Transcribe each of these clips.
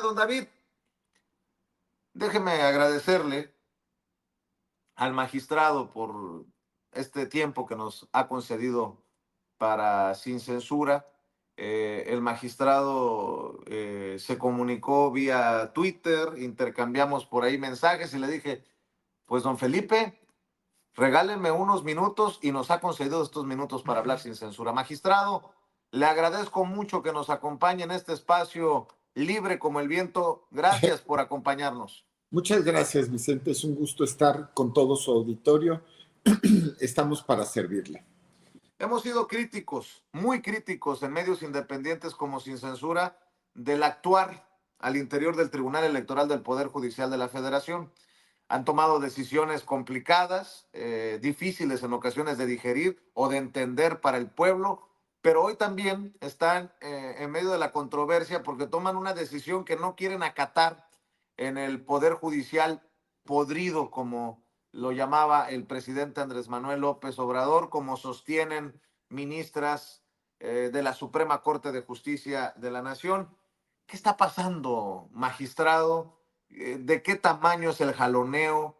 don David, déjeme agradecerle al magistrado por este tiempo que nos ha concedido para Sin Censura. El magistrado se comunicó vía Twitter, intercambiamos por ahí mensajes y le dije, pues don Felipe, regálenme unos minutos y nos ha concedido estos minutos para hablar sin censura. Magistrado, le agradezco mucho que nos acompañe en este espacio libre como el viento. Gracias por acompañarnos. Muchas gracias, Vicente. Es un gusto estar con todo su auditorio. Estamos para servirle. Hemos sido críticos, muy críticos en medios independientes como Sin Censura del actuar al interior del Tribunal Electoral del Poder Judicial de la Federación. Han tomado decisiones complicadas, difíciles en ocasiones de digerir o de entender para el pueblo, pero hoy también están en medio de la controversia porque toman una decisión que no quieren acatar en el Poder Judicial podrido, como lo llamaba el presidente Andrés Manuel López Obrador, como sostienen ministras de la Suprema Corte de Justicia de la Nación. ¿Qué está pasando, magistrado? ¿De qué tamaño es el jaloneo?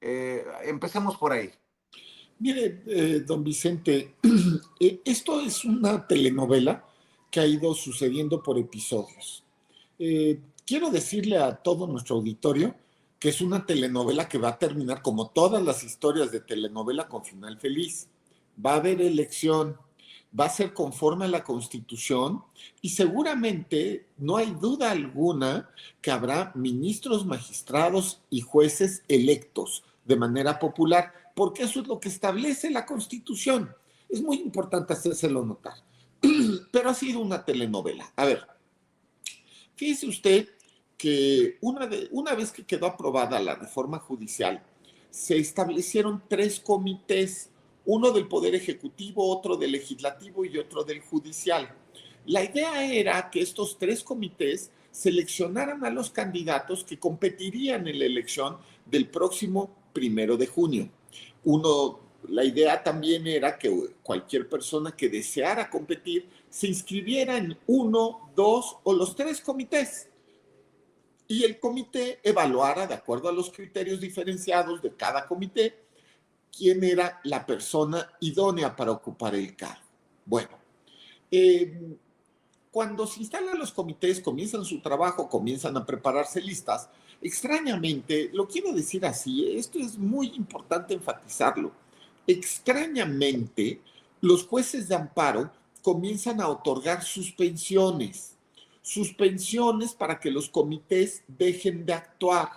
Empecemos por ahí. Mire, don Vicente, esto es una telenovela que ha ido sucediendo por episodios. Quiero decirle a todo nuestro auditorio que es una telenovela que va a terminar como todas las historias de telenovela con final feliz. Va a haber elección, va a ser conforme a la Constitución y seguramente no hay duda alguna que habrá ministros, magistrados y jueces electos de manera popular, porque eso es lo que establece la Constitución. Es muy importante hacérselo notar. Pero ha sido una telenovela. A ver, fíjese usted que una vez que quedó aprobada la reforma judicial, se establecieron 3 comités, uno del Poder Ejecutivo, otro del Legislativo y otro del Judicial. La idea era que estos 3 comités seleccionaran a los candidatos que competirían en la elección del próximo 1 de junio. La idea también era que cualquier persona que deseara competir se inscribiera en 1, 2 o los 3 comités. Y el comité evaluara, de acuerdo a los criterios diferenciados de cada comité, quién era la persona idónea para ocupar el cargo. Bueno, cuando se instalan los comités, comienzan su trabajo, comienzan a prepararse listas, extrañamente, lo quiero decir así, esto es muy importante enfatizarlo, extrañamente, los jueces de amparo comienzan a otorgar suspensiones para que los comités dejen de actuar.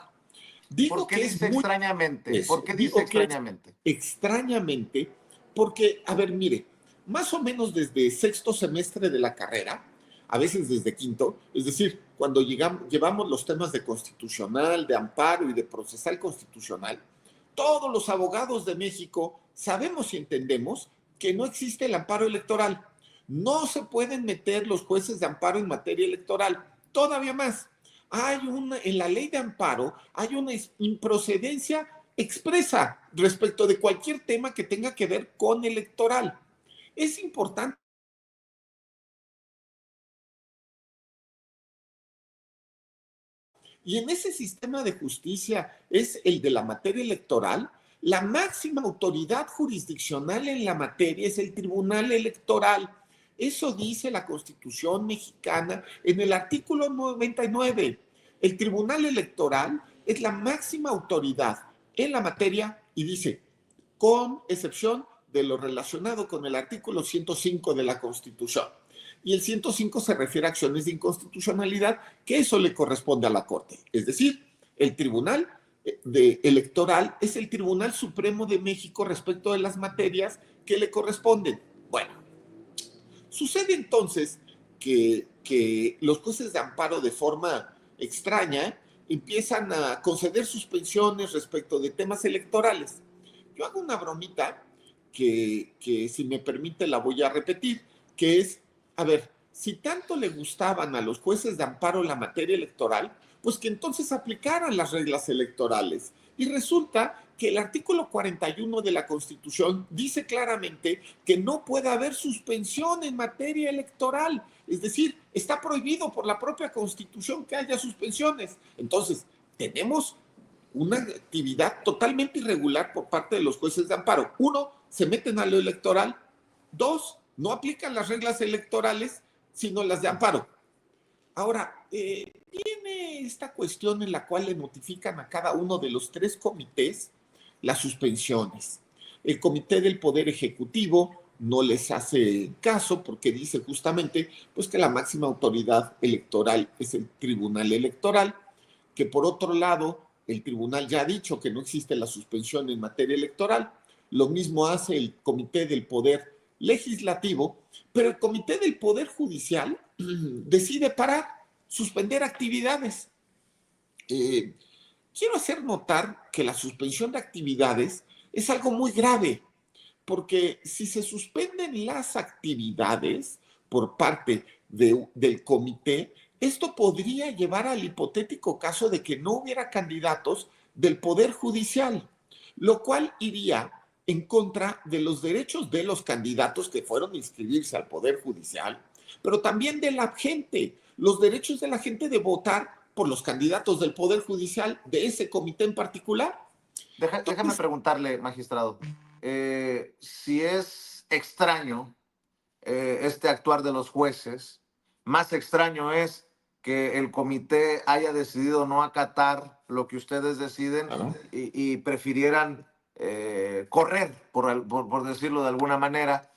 ¿Por qué dice extrañamente? ¿Por qué dice extrañamente? Extrañamente, porque, a ver, mire, más o menos desde 6º semestre de la carrera, a veces desde 5º, es decir, cuando llevamos los temas de constitucional, de amparo y de procesal constitucional, todos los abogados de México sabemos y entendemos que no existe el amparo electoral. No se pueden meter los jueces de amparo en materia electoral. Todavía más, en la ley de amparo hay una improcedencia expresa respecto de cualquier tema que tenga que ver con electoral. Es importante. Y en ese sistema de justicia es el de la materia electoral. La máxima autoridad jurisdiccional en la materia es el Tribunal Electoral. Eso dice la Constitución mexicana en el artículo 99. El Tribunal Electoral es la máxima autoridad en la materia y dice, con excepción de lo relacionado con el artículo 105 de la Constitución. Y el 105 se refiere a acciones de inconstitucionalidad, que eso le corresponde a la Corte. Es decir, el Tribunal Electoral es el Tribunal Supremo de México respecto de las materias que le corresponden. Bueno, sucede entonces que los jueces de amparo de forma extraña empiezan a conceder suspensiones respecto de temas electorales. Yo hago una bromita que si me permite la voy a repetir, que es, a ver, si tanto le gustaban a los jueces de amparo la materia electoral, pues que entonces aplicaran las reglas electorales. Y resulta que el artículo 41 de la Constitución dice claramente que no puede haber suspensión en materia electoral. Es decir, está prohibido por la propia Constitución que haya suspensiones. Entonces, tenemos una actividad totalmente irregular por parte de los jueces de amparo. Uno, se meten a lo electoral. Dos, no aplican las reglas electorales, sino las de amparo. Ahora, viene esta cuestión en la cual le notifican a cada uno de los 3 comités las suspensiones. El Comité del Poder Ejecutivo no les hace caso porque dice justamente pues, que la máxima autoridad electoral es el Tribunal Electoral, que por otro lado el tribunal ya ha dicho que no existe la suspensión en materia electoral. Lo mismo hace el Comité del Poder Legislativo, pero el Comité del Poder Judicial decide parar, suspender actividades. Quiero hacer notar que la suspensión de actividades es algo muy grave, porque si se suspenden las actividades por parte del comité, esto podría llevar al hipotético caso de que no hubiera candidatos del Poder Judicial, lo cual iría en contra de los derechos de los candidatos que fueron a inscribirse al Poder Judicial, pero también de la gente, los derechos de la gente de votar por los candidatos del Poder Judicial de ese comité en particular. Déjame preguntarle, magistrado, si es extraño este actuar de los jueces, más extraño es que el comité haya decidido no acatar lo que ustedes deciden y prefirieran correr, por decirlo de alguna manera.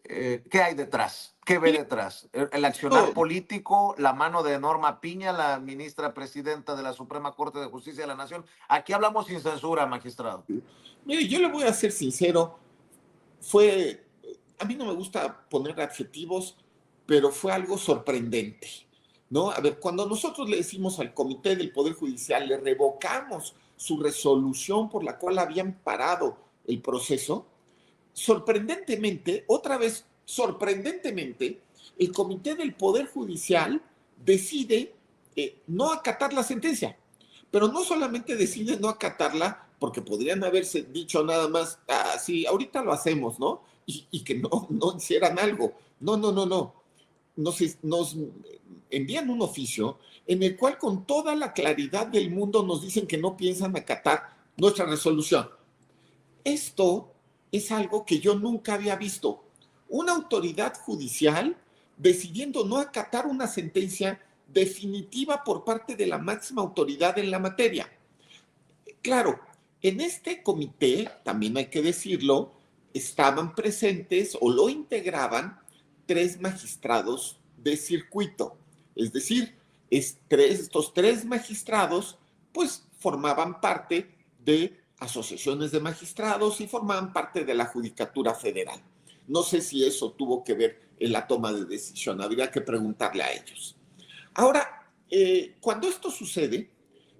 ¿Qué hay detrás? ¿Qué ve detrás? ¿El accionar político, la mano de Norma Piña, la ministra presidenta de la Suprema Corte de Justicia de la Nación? Aquí hablamos sin censura, magistrado. Mire, yo le voy a ser sincero, a mí no me gusta poner adjetivos, pero fue algo sorprendente, ¿no? A ver, cuando nosotros le decimos al Comité del Poder Judicial, le revocamos su resolución por la cual habían parado el proceso, sorprendentemente, otra vez, sorprendentemente, el Comité del Poder Judicial decide no acatar la sentencia, pero no solamente decide no acatarla porque podrían haberse dicho nada más, sí, ahorita lo hacemos, ¿no? Y que no hicieran algo. No. Nos envían un oficio en el cual con toda la claridad del mundo nos dicen que no piensan acatar nuestra resolución. Esto es algo que yo nunca había visto. Una autoridad judicial decidiendo no acatar una sentencia definitiva por parte de la máxima autoridad en la materia. Claro, en este comité, también hay que decirlo, estaban presentes o lo integraban 3 magistrados de circuito. Es decir, estos 3 magistrados pues formaban parte de asociaciones de magistrados y formaban parte de la Judicatura Federal. No sé si eso tuvo que ver en la toma de decisión, habría que preguntarle a ellos. Ahora, cuando esto sucede,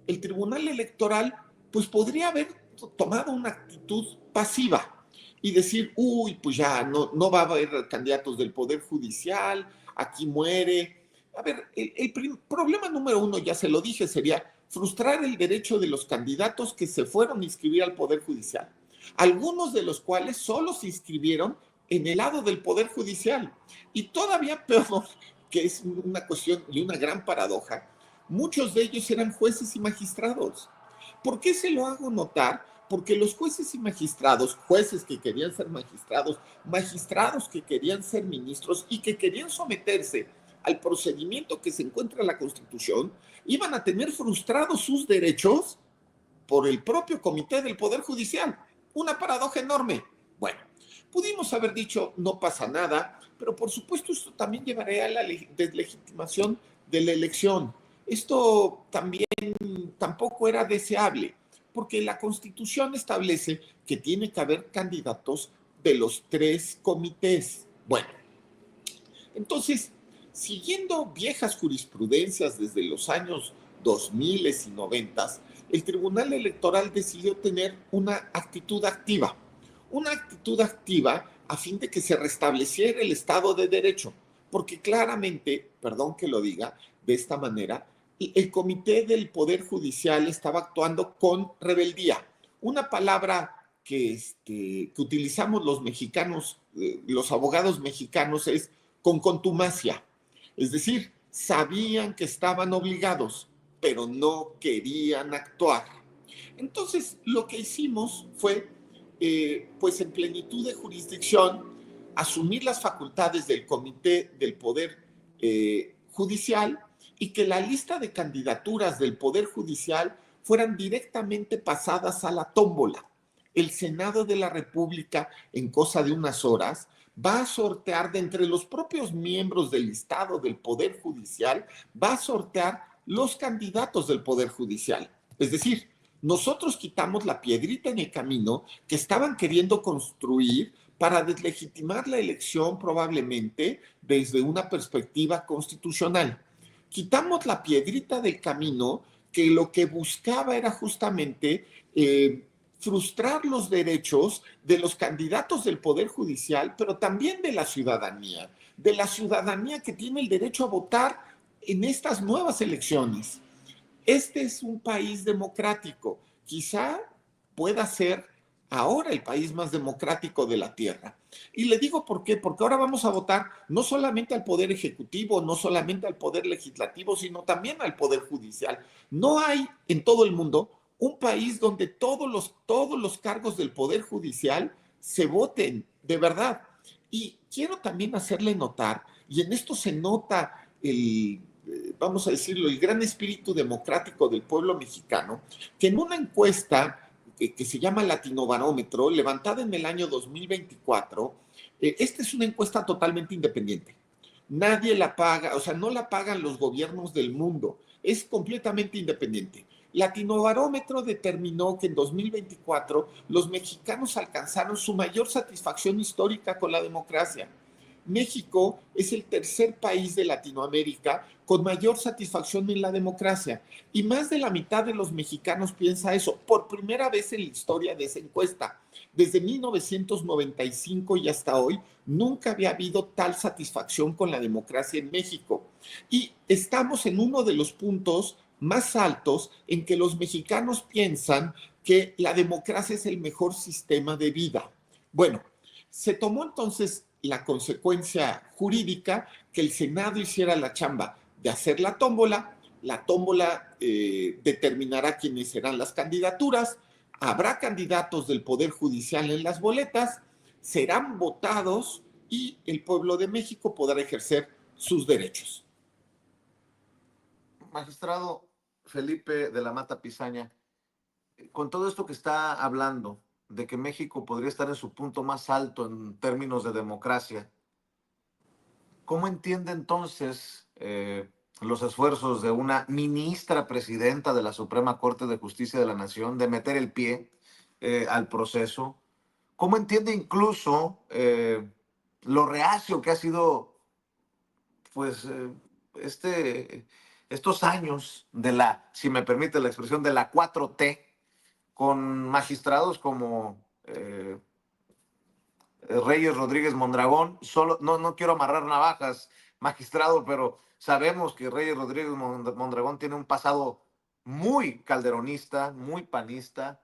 el Tribunal Electoral pues podría haber tomado una actitud pasiva y decir, uy, pues ya no va a haber candidatos del Poder Judicial, aquí muere. A ver, el problema número 1, ya se lo dije, sería frustrar el derecho de los candidatos que se fueron a inscribir al Poder Judicial, algunos de los cuales solo se inscribieron en el lado del Poder Judicial. Y todavía peor, que es una cuestión y una gran paradoja, muchos de ellos eran jueces y magistrados. ¿Por qué se lo hago notar? Porque los jueces y magistrados, jueces que querían ser magistrados, magistrados que querían ser ministros y que querían someterse al procedimiento que se encuentra en la Constitución, iban a tener frustrados sus derechos por el propio Comité del Poder Judicial. Una paradoja enorme. Bueno, pudimos haber dicho, no pasa nada, pero por supuesto esto también llevaría a la deslegitimación de la elección. Esto también tampoco era deseable, porque la Constitución establece que tiene que haber candidatos de los 3 comités. Bueno, entonces, siguiendo viejas jurisprudencias desde los años 2000 y 90, el Tribunal Electoral decidió tener una actitud activa a fin de que se restableciera el Estado de Derecho, porque claramente, perdón que lo diga de esta manera, el Comité del Poder Judicial estaba actuando con rebeldía. Una palabra que utilizamos los mexicanos, los abogados mexicanos, es con contumacia. Es decir, sabían que estaban obligados, pero no querían actuar. Entonces, lo que hicimos fue, pues en plenitud de jurisdicción, asumir las facultades del Comité del Poder Judicial y que la lista de candidaturas del Poder Judicial fueran directamente pasadas a la tómbola. El Senado de la República, en cosa de unas horas, va a sortear de entre los propios miembros del listado del Poder Judicial, va a sortear los candidatos del Poder Judicial. Es decir, nosotros quitamos la piedrita en el camino que estaban queriendo construir para deslegitimar la elección probablemente desde una perspectiva constitucional. Quitamos la piedrita del camino que lo que buscaba era justamente frustrar los derechos de los candidatos del Poder Judicial, pero también de la ciudadanía que tiene el derecho a votar en estas nuevas elecciones. Este es un país democrático, quizá pueda ser ahora el país más democrático de la Tierra. Y le digo por qué, porque ahora vamos a votar no solamente al Poder Ejecutivo, no solamente al Poder Legislativo, sino también al Poder Judicial. No hay en todo el mundo un país donde todos los cargos del Poder Judicial se voten, de verdad. Y quiero también hacerle notar, y en esto se nota vamos a decirlo, el gran espíritu democrático del pueblo mexicano, que en una encuesta que se llama Latinobarómetro, levantada en el año 2024, esta es una encuesta totalmente independiente. Nadie la paga, o sea, no la pagan los gobiernos del mundo, es completamente independiente. Latinobarómetro determinó que en 2024 los mexicanos alcanzaron su mayor satisfacción histórica con la democracia. México es el tercer país de Latinoamérica con mayor satisfacción en la democracia y más de la mitad de los mexicanos piensa eso por primera vez en la historia de esa encuesta. Desde 1995 y hasta hoy nunca había habido tal satisfacción con la democracia en México y estamos en uno de los puntos más altos en que los mexicanos piensan que la democracia es el mejor sistema de vida. Bueno, se tomó entonces la consecuencia jurídica que el Senado hiciera la chamba de hacer la tómbola determinará quiénes serán las candidaturas, habrá candidatos del Poder Judicial en las boletas, serán votados y el pueblo de México podrá ejercer sus derechos. Magistrado Felipe de la Mata Pizaña, con todo esto que está hablando, de que México podría estar en su punto más alto en términos de democracia, ¿cómo entiende entonces los esfuerzos de una ministra presidenta de la Suprema Corte de Justicia de la Nación de meter el pie al proceso? ¿Cómo entiende incluso lo reacio que ha sido, pues, estos años de si me permite la expresión, de la 4T, con magistrados como Reyes Rodríguez Mondragón? No quiero amarrar navajas, magistrado, pero sabemos que Reyes Rodríguez Mondragón tiene un pasado muy calderonista, muy panista.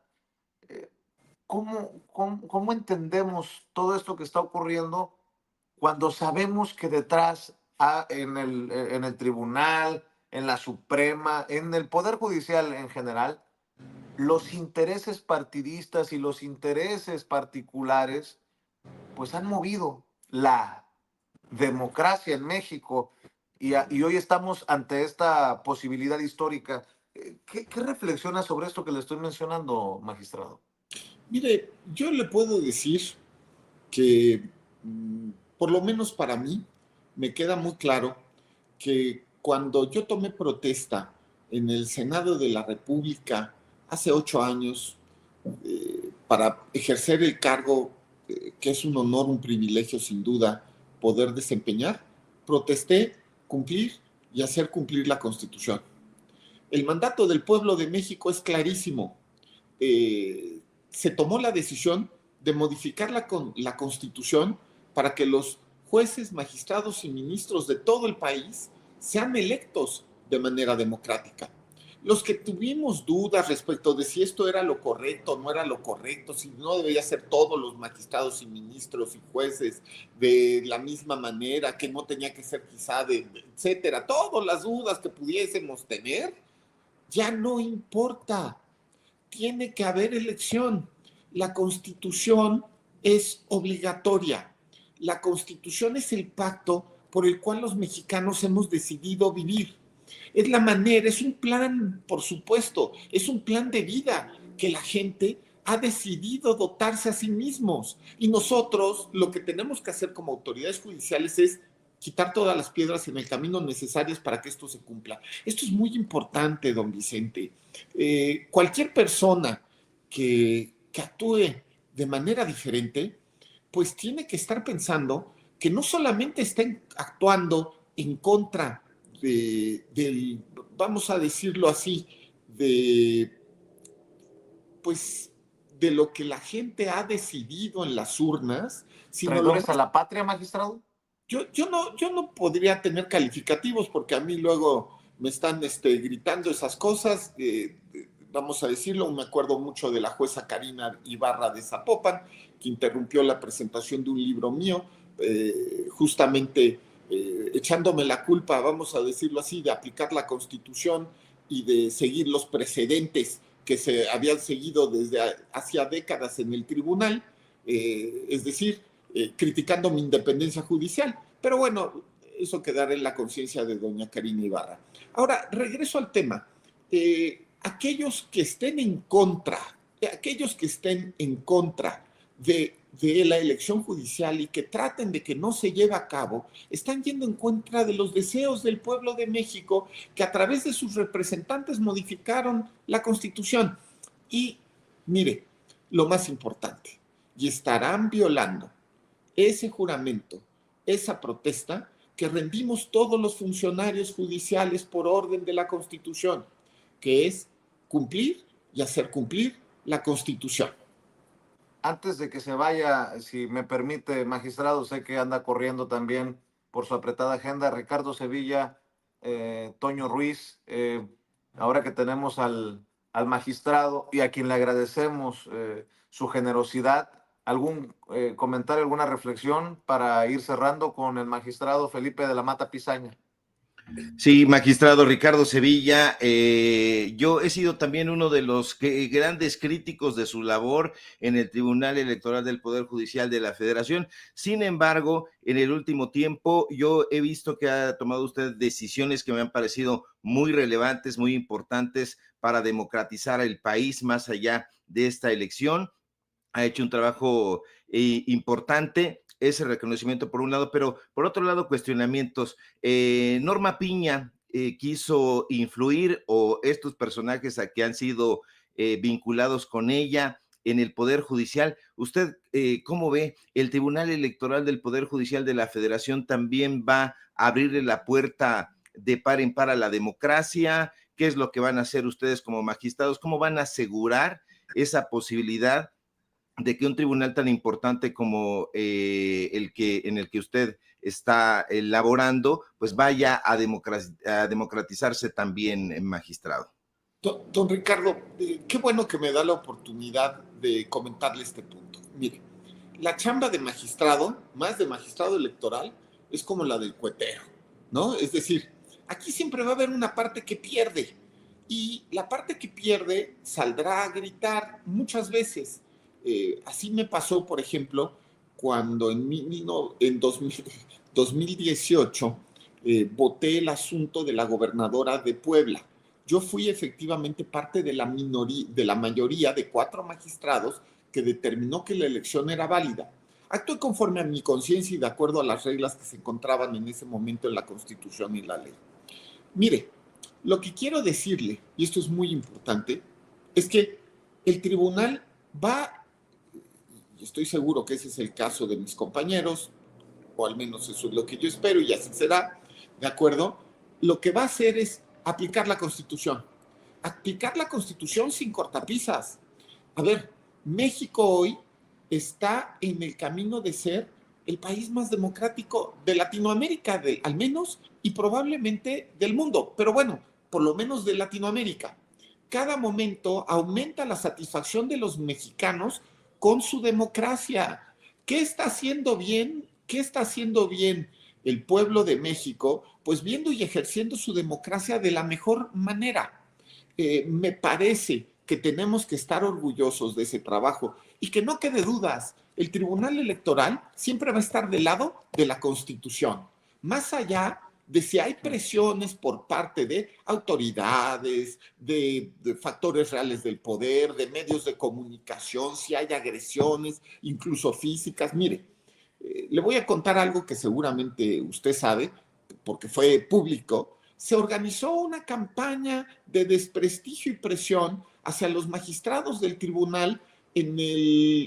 ¿Cómo entendemos todo esto que está ocurriendo cuando sabemos que detrás, en el tribunal, en la Suprema, en el Poder Judicial en general, los intereses partidistas y los intereses particulares pues han movido la democracia en México y hoy estamos ante esta posibilidad histórica? ¿Qué reflexiona sobre esto que le estoy mencionando, magistrado? Mire, yo le puedo decir que, por lo menos para mí, me queda muy claro que cuando yo tomé protesta en el Senado de la República hace 8 años para ejercer el cargo que es un honor, un privilegio sin duda poder desempeñar, protesté, cumplir y hacer cumplir la Constitución. El mandato del pueblo de México es clarísimo. Se tomó la decisión de modificar la Constitución para que los jueces, magistrados y ministros de todo el país sean electos de manera democrática. Los que tuvimos dudas respecto de si esto era lo correcto o no era lo correcto, si no debería ser todos los magistrados y ministros y jueces de la misma manera, que no tenía que ser quizá etcétera, todas las dudas que pudiésemos tener, ya no importa. Tiene que haber elección. La Constitución es obligatoria. La Constitución es el pacto por el cual los mexicanos hemos decidido vivir. Es la manera, es un plan, por supuesto, es un plan de vida que la gente ha decidido dotarse a sí mismos. Y nosotros lo que tenemos que hacer como autoridades judiciales es quitar todas las piedras en el camino necesarias para que esto se cumpla. Esto es muy importante, don Vicente. Cualquier persona que actúe de manera diferente, pues tiene que estar pensando que no solamente estén actuando en contra del, vamos a decirlo así, de, pues, de lo que la gente ha decidido en las urnas, sino ¿Traidores a la patria, magistrado? yo no podría tener calificativos porque a mí luego me están gritando esas cosas. Vamos a decirlo, me acuerdo mucho de la jueza Karina Ibarra de Zapopan, que interrumpió la presentación de un libro mío, justamente echándome la culpa, vamos a decirlo así, de aplicar la Constitución y de seguir los precedentes que se habían seguido desde hacia décadas en el tribunal, es decir, criticando mi independencia judicial. Pero bueno, eso quedará en la conciencia de doña Karina Ibarra. Ahora, regreso al tema. Aquellos que estén en contra, de la elección judicial y que traten de que no se lleve a cabo, están yendo en contra de los deseos del pueblo de México, que a través de sus representantes modificaron la Constitución. Y mire, lo más importante, y estarán violando ese juramento, esa protesta que rendimos todos los funcionarios judiciales por orden de la Constitución, que es cumplir y hacer cumplir la Constitución. Antes de que se vaya, si me permite, magistrado, sé que anda corriendo también por su apretada agenda, Ricardo Sevilla, Toño Ruiz, ahora que tenemos al magistrado y a quien le agradecemos su generosidad, ¿algún comentario, alguna reflexión para ir cerrando con el magistrado Felipe de la Mata Pizaña? Sí, magistrado Ricardo Sevilla, yo he sido también uno de los grandes críticos de su labor en el Tribunal Electoral del Poder Judicial de la Federación. Sin embargo, en el último tiempo yo he visto que ha tomado usted decisiones que me han parecido muy relevantes, muy importantes para democratizar el país más allá de esta elección. Ha hecho un trabajo importante, ese reconocimiento por un lado, pero por otro lado cuestionamientos. Norma Piña quiso influir, o estos personajes a que han sido vinculados con ella en el Poder Judicial. ¿Usted cómo ve? ¿El Tribunal Electoral del Poder Judicial de la Federación también va a abrirle la puerta de par en par a la democracia? ¿Qué es lo que van a hacer ustedes como magistrados? ¿Cómo van a asegurar esa posibilidad de que un tribunal tan importante como en el que usted está laborando, pues vaya a democratizarse también, magistrado? Don Ricardo, qué bueno que me da la oportunidad de comentarle este punto. Mire, la chamba de magistrado, más de magistrado electoral, es como la del cuetero, ¿no? Es decir, aquí siempre va a haber una parte que pierde, y la parte que pierde saldrá a gritar muchas veces. Así me pasó, por ejemplo, cuando en 2018 voté el asunto de la gobernadora de Puebla. Yo fui efectivamente parte de la mayoría de 4 magistrados que determinó que la elección era válida. Actué conforme a mi conciencia y de acuerdo a las reglas que se encontraban en ese momento en la Constitución y la ley. Mire, lo que quiero decirle, y esto es muy importante, es que el tribunal va, y estoy seguro que ese es el caso de mis compañeros, o al menos eso es lo que yo espero y así será, ¿de acuerdo? Lo que va a hacer es aplicar la Constitución. Aplicar la Constitución sin cortapisas. A ver, México hoy está en el camino de ser el país más democrático de Latinoamérica, al menos, y probablemente del mundo. Pero bueno, por lo menos de Latinoamérica. Cada momento aumenta la satisfacción de los mexicanos con su democracia. ¿Qué está haciendo bien? ¿Qué está haciendo bien el pueblo de México? Pues viendo y ejerciendo su democracia de la mejor manera. Me parece que tenemos que estar orgullosos de ese trabajo y que no quede dudas, el Tribunal Electoral siempre va a estar del lado de la Constitución, más allá de si hay presiones por parte de autoridades, de factores reales del poder, de medios de comunicación, si hay agresiones, incluso físicas. Mire, le voy a contar algo que seguramente usted sabe, porque fue público. Se organizó una campaña de desprestigio y presión hacia los magistrados del tribunal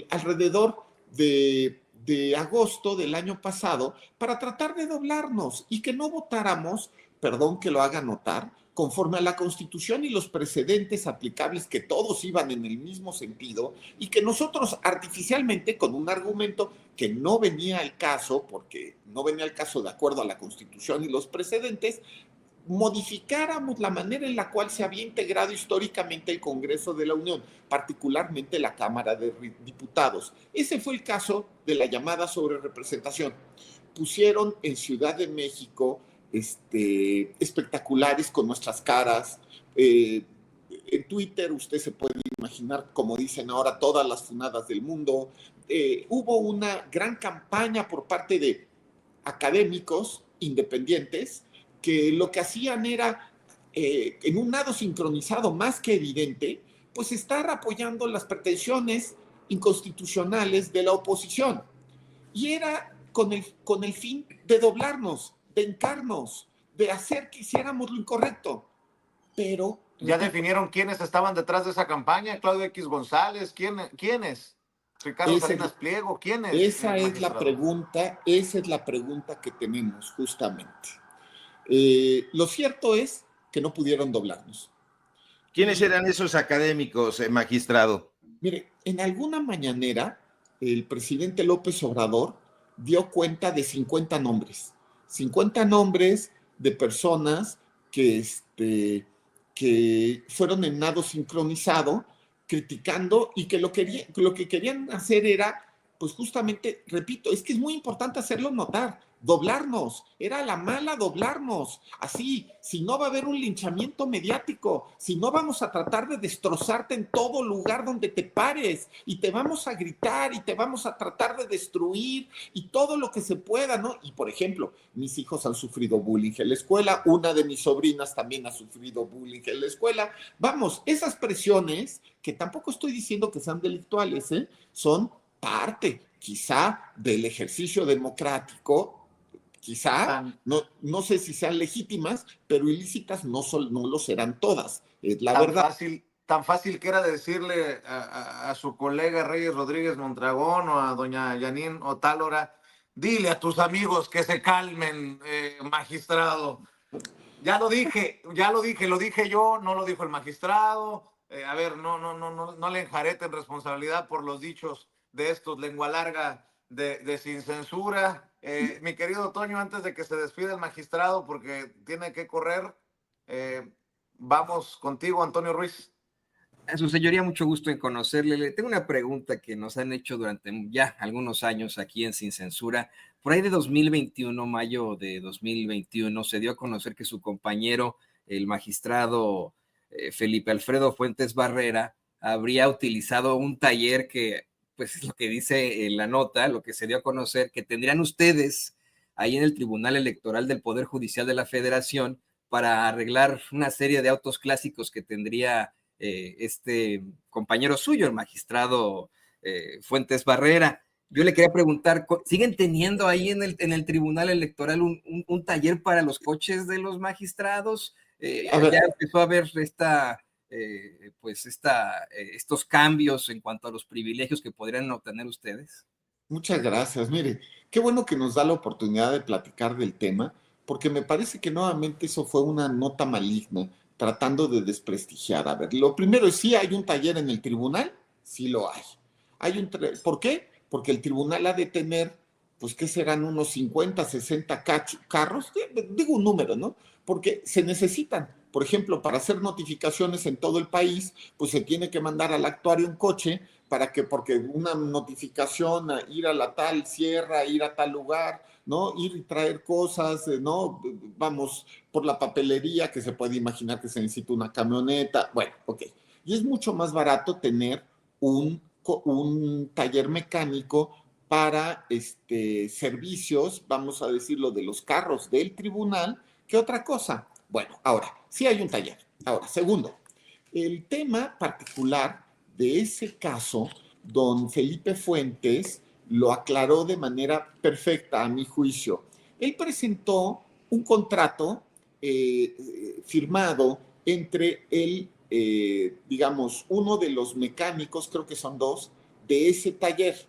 alrededor de agosto del año pasado para tratar de doblarnos y que no votáramos, perdón que lo haga notar, conforme a la Constitución y los precedentes aplicables, que todos iban en el mismo sentido, y que nosotros artificialmente, con un argumento que no venía al caso, porque no venía al caso de acuerdo a la Constitución y los precedentes, modificáramos la manera en la cual se había integrado históricamente el Congreso de la Unión, particularmente la Cámara de Diputados. Ese fue el caso de la llamada sobre representación. Pusieron en Ciudad de México espectaculares con nuestras caras. En Twitter usted se puede imaginar, como dicen ahora, todas las funadas del mundo. Hubo una gran campaña por parte de académicos independientes que lo que hacían era, en un nado sincronizado más que evidente, pues estar apoyando las pretensiones inconstitucionales de la oposición. Y era con el fin de doblarnos, de hincarnos, de hacer que hiciéramos lo incorrecto. Pero... ¿Ya definieron quiénes estaban detrás de esa campaña? ¿Claudio X González? ¿Quiénes? ¿Ricardo Salinas Pliego? ¿Quiénes? Esa es la pregunta que tenemos justamente. Lo cierto es que no pudieron doblarnos. ¿Quiénes eran esos académicos, magistrado? Mire, en alguna mañanera, el presidente López Obrador dio cuenta de 50 nombres. 50 nombres de personas que fueron en nado sincronizado, criticando, y que lo que querían hacer era, pues justamente, repito, es que es muy importante hacerlo notar, doblarnos, era la mala doblarnos. Así, si no va a haber un linchamiento mediático, si no vamos a tratar de destrozarte en todo lugar donde te pares, y te vamos a gritar, y te vamos a tratar de destruir, y todo lo que se pueda, ¿no? Y por ejemplo, mis hijos han sufrido bullying en la escuela, una de mis sobrinas también ha sufrido bullying en la escuela. Vamos, esas presiones, que tampoco estoy diciendo que sean delictuales, son parte, quizá, del ejercicio democrático. Quizá, no sé si sean legítimas, pero ilícitas no lo serán todas. La verdad. Tan fácil que era decirle a su colega Reyes Rodríguez Mondragón o a doña Yanín Otálora, dile a tus amigos que se calmen, magistrado. Ya lo dije yo, no lo dijo el magistrado. A ver, no le enjareten responsabilidad por los dichos de estos lengua larga de sin censura. Mi querido Toño, antes de que se despida el magistrado, porque tiene que correr, vamos contigo, Antonio Ruiz. A su señoría, mucho gusto en conocerle. Le tengo una pregunta que nos han hecho durante ya algunos años aquí en Sin Censura. Por ahí de 2021, mayo de 2021, se dio a conocer que su compañero, el magistrado Felipe Alfredo Fuentes Barrera, habría utilizado un taller que, pues es lo que dice en la nota, lo que se dio a conocer, que tendrían ustedes ahí en el Tribunal Electoral del Poder Judicial de la Federación para arreglar una serie de autos clásicos que tendría este compañero suyo, el magistrado Fuentes Barrera. Yo le quería preguntar, ¿siguen teniendo ahí en el Tribunal Electoral un taller para los coches de los magistrados? Ya empezó a haber estos cambios en cuanto a los privilegios que podrían obtener ustedes. Muchas gracias. Mire, qué bueno que nos da la oportunidad de platicar del tema, porque me parece que nuevamente eso fue una nota maligna, tratando de desprestigiar. A ver, lo primero es, sí hay un taller en el tribunal, sí lo hay. ¿Por qué? Porque el tribunal ha de tener, pues, ¿qué serán? Unos 50, 60 carros, digo un número, ¿no? Porque se necesitan Por ejemplo, para hacer notificaciones en todo el país, pues se tiene que mandar al actuario un coche porque una notificación, a ir a la tal sierra, ir a tal lugar, ¿no? Ir y traer cosas, ¿no? Vamos, por la papelería, que se puede imaginar que se necesita una camioneta. Bueno, ok. Y es mucho más barato tener un taller mecánico para servicios, vamos a decirlo, de los carros del tribunal, que otra cosa. Bueno, ahora, sí hay un taller. Ahora, segundo, el tema particular de ese caso, don Felipe Fuentes lo aclaró de manera perfecta, a mi juicio. Él presentó un contrato firmado entre digamos, uno de los mecánicos, creo que son dos, de ese taller.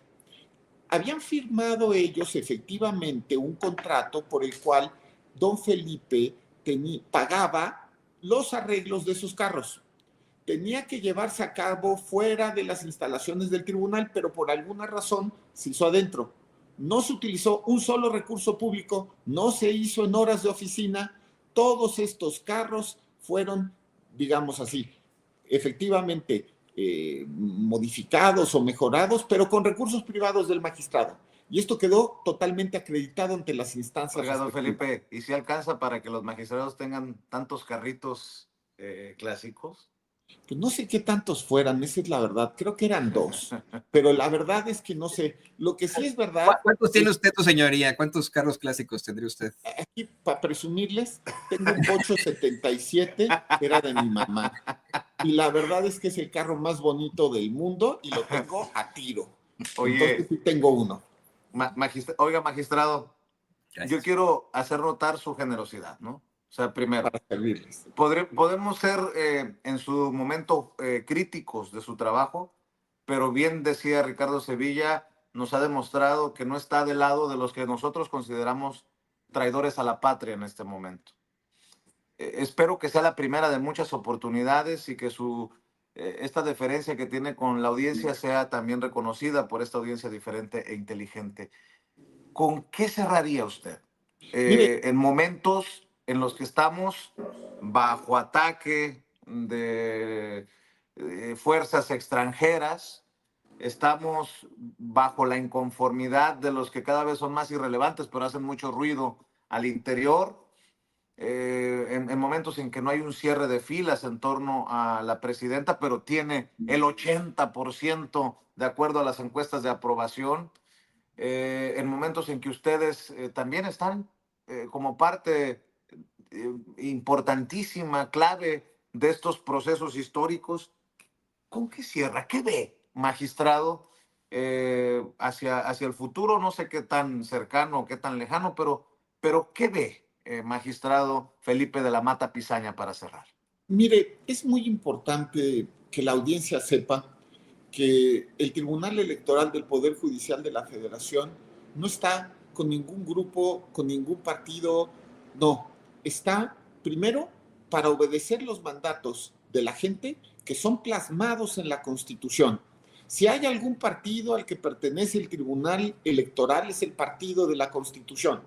Habían firmado ellos efectivamente un contrato por el cual don Felipe pagaba los arreglos de sus carros. Tenía que llevarse a cabo fuera de las instalaciones del tribunal, pero por alguna razón se hizo adentro. No se utilizó un solo recurso público, no se hizo en horas de oficina. Todos estos carros fueron, digamos así, efectivamente modificados o mejorados, pero con recursos privados del magistrado. Y esto quedó totalmente acreditado ante las instancias. Oiga, don Felipe, ¿y si alcanza para que los magistrados tengan tantos carritos clásicos? Pues no sé qué tantos fueran, esa es la verdad. Creo que eran dos, pero la verdad es que no sé. Lo que sí es verdad. ¿Cuántos tiene usted, tu señoría? ¿Cuántos carros clásicos tendría usted? Aquí, para presumirles, tengo un Porsche 77, que era de mi mamá. Y la verdad es que es el carro más bonito del mundo y lo tengo a tiro. Oye, entonces sí tengo uno. Oiga, magistrado, Gracias. yo quiero hacer notar su generosidad, ¿no? O sea, primero, Para servirles. podemos ser en su momento críticos de su trabajo, pero bien decía Ricardo Sevilla, nos ha demostrado que no está del lado de los que nosotros consideramos traidores a la patria en este momento. Espero que sea la primera de muchas oportunidades y que esta deferencia que tiene con la audiencia sea también reconocida por esta audiencia diferente e inteligente. ¿Con qué cerraría usted? En momentos en los que estamos bajo ataque de fuerzas extranjeras, estamos bajo la inconformidad de los que cada vez son más irrelevantes, pero hacen mucho ruido al interior, en momentos en que no hay un cierre de filas en torno a la presidenta, pero tiene el 80% de acuerdo a las encuestas de aprobación, en momentos en que ustedes también están como parte importantísima, clave de estos procesos históricos. ¿Con qué cierra? ¿Qué ve, magistrado, hacia el futuro? No sé qué tan cercano o qué tan lejano, pero ¿qué ve, magistrado Felipe de la Mata Pizaña, para cerrar? Mire, es muy importante que la audiencia sepa que el Tribunal Electoral del Poder Judicial de la Federación no está con ningún grupo, con ningún partido, no. Está, primero, para obedecer los mandatos de la gente que son plasmados en la Constitución. Si hay algún partido al que pertenece el Tribunal Electoral, es el partido de la Constitución.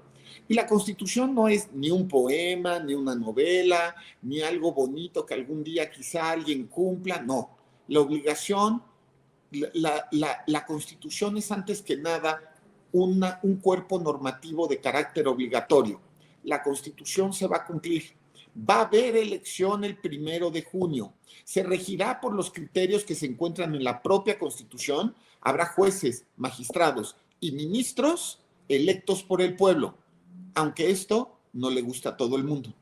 Y la Constitución no es ni un poema, ni una novela, ni algo bonito que algún día quizá alguien cumpla, no. La obligación, la Constitución es antes que nada un cuerpo normativo de carácter obligatorio. La Constitución se va a cumplir. Va a haber elección el 1 de junio. Se regirá por los criterios que se encuentran en la propia Constitución. Habrá jueces, magistrados y ministros electos por el pueblo, aunque esto no le gusta a todo el mundo.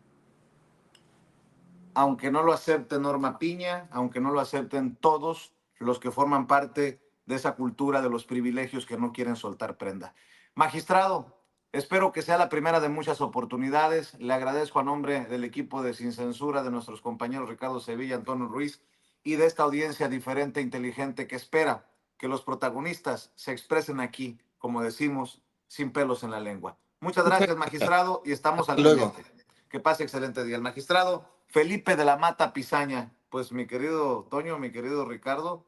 Aunque no lo acepte Norma Piña, aunque no lo acepten todos los que forman parte de esa cultura de los privilegios que no quieren soltar prenda. Magistrado, espero que sea la primera de muchas oportunidades. Le agradezco a nombre del equipo de Sin Censura, de nuestros compañeros Ricardo Sevilla, Antonio Ruiz y de esta audiencia diferente e inteligente que espera que los protagonistas se expresen aquí, como decimos, sin pelos en la lengua. Muchas gracias, magistrado, y estamos al pendiente. Que pase excelente día. El magistrado Felipe de la Mata Pizaña, pues mi querido Toño, mi querido Ricardo,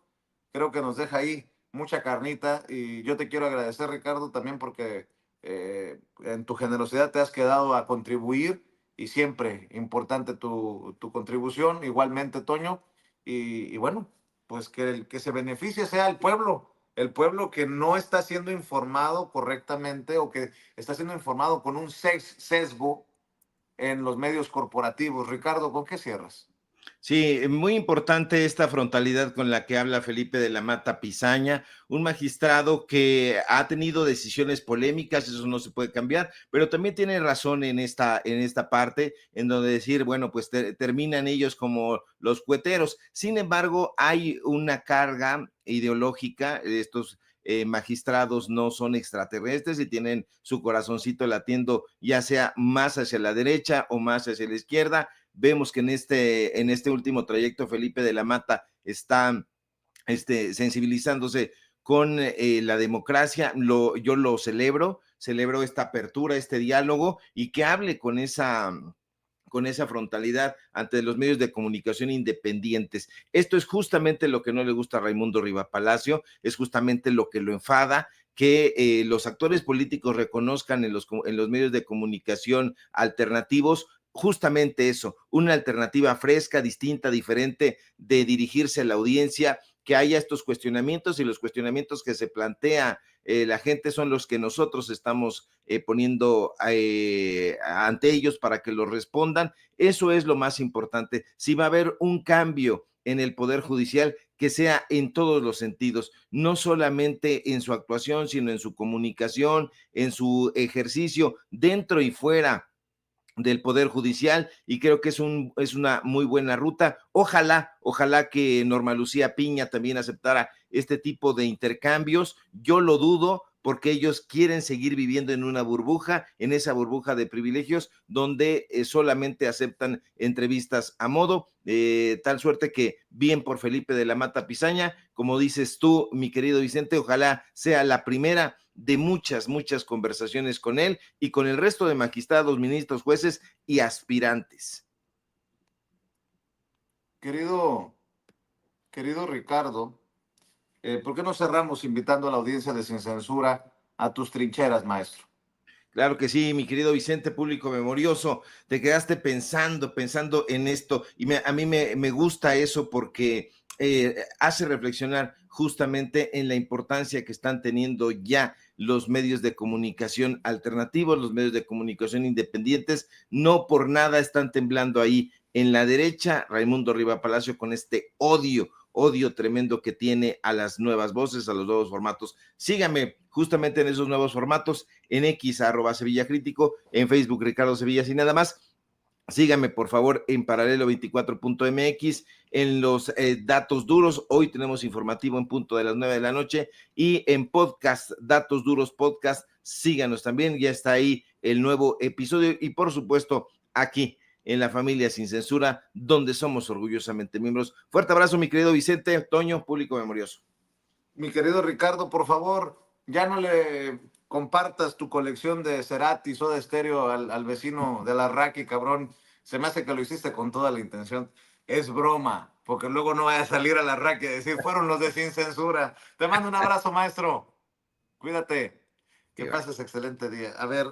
creo que nos deja ahí mucha carnita y yo te quiero agradecer, Ricardo, también porque en tu generosidad te has quedado a contribuir y siempre importante tu contribución, igualmente, Toño. Y bueno, pues que el que se beneficie sea el pueblo que no está siendo informado correctamente o que está siendo informado con un sesgo en los medios corporativos. Ricardo, ¿con qué cierras? Sí, muy importante esta frontalidad con la que habla Felipe de la Mata Pizaña, un magistrado que ha tenido decisiones polémicas, eso no se puede cambiar, pero también tiene razón en esta parte, en donde decir, bueno, pues terminan ellos como los cueteros. Sin embargo, hay una carga ideológica, estos magistrados no son extraterrestres y tienen su corazoncito latiendo ya sea más hacia la derecha o más hacia la izquierda. Vemos que en este último trayecto Felipe de la Mata está sensibilizándose con la democracia. Yo lo celebro esta apertura, este diálogo y que hable con esa frontalidad ante los medios de comunicación independientes. Esto es justamente lo que no le gusta a Raimundo Riva Palacio, es justamente lo que lo enfada, que los actores políticos reconozcan en los medios de comunicación alternativos justamente eso, una alternativa fresca, distinta, diferente de dirigirse a la audiencia, que haya estos cuestionamientos y los cuestionamientos que se plantea la gente son los que nosotros estamos poniendo ante ellos para que los respondan. Eso es lo más importante. Si va a haber un cambio en el Poder Judicial, que sea en todos los sentidos, no solamente en su actuación, sino en su comunicación, en su ejercicio, dentro y fuera del Poder Judicial, y creo que es una muy buena ruta. Ojalá que Norma Lucía Piña también aceptara este tipo de intercambios. Yo lo dudo porque ellos quieren seguir viviendo en una burbuja, en esa burbuja de privilegios donde solamente aceptan entrevistas a modo, tal suerte que bien por Felipe de la Mata Pizaña, como dices tú, mi querido Vicente, ojalá sea la primera de muchas conversaciones con él y con el resto de magistrados, ministros, jueces y aspirantes. Querido Ricardo, ¿por qué no cerramos invitando a la audiencia de Sin Censura a tus trincheras, maestro? Claro que sí, mi querido Vicente, público memorioso, te quedaste pensando en esto y a mí me gusta eso porque hace reflexionar justamente en la importancia que están teniendo ya los medios de comunicación alternativos, los medios de comunicación independientes. No por nada están temblando ahí en la derecha, Raimundo Riva Palacio, con este odio tremendo que tiene a las nuevas voces, a los nuevos formatos. Síganme justamente en esos nuevos formatos, en X, @SevillaCrítico, en Facebook, Ricardo Sevilla, y nada más. Síganme, por favor, en paralelo24.mx, en los datos duros. Hoy tenemos informativo en punto de las 9 de la noche y en podcast, Datos Duros Podcast. Síganos también, ya está ahí el nuevo episodio y, por supuesto, aquí en la familia Sin Censura, donde somos orgullosamente miembros. Fuerte abrazo, mi querido Vicente, Toño, público memorioso. Mi querido Ricardo, por favor, ya no le compartas tu colección de Cerati, Soda Stereo al vecino de la Raki, cabrón. Se me hace que lo hiciste con toda la intención. Es broma, porque luego no vaya a salir a la Raki a decir, fueron los de Sin Censura. Te mando un abrazo, maestro. Cuídate. Que pases excelente día. A ver.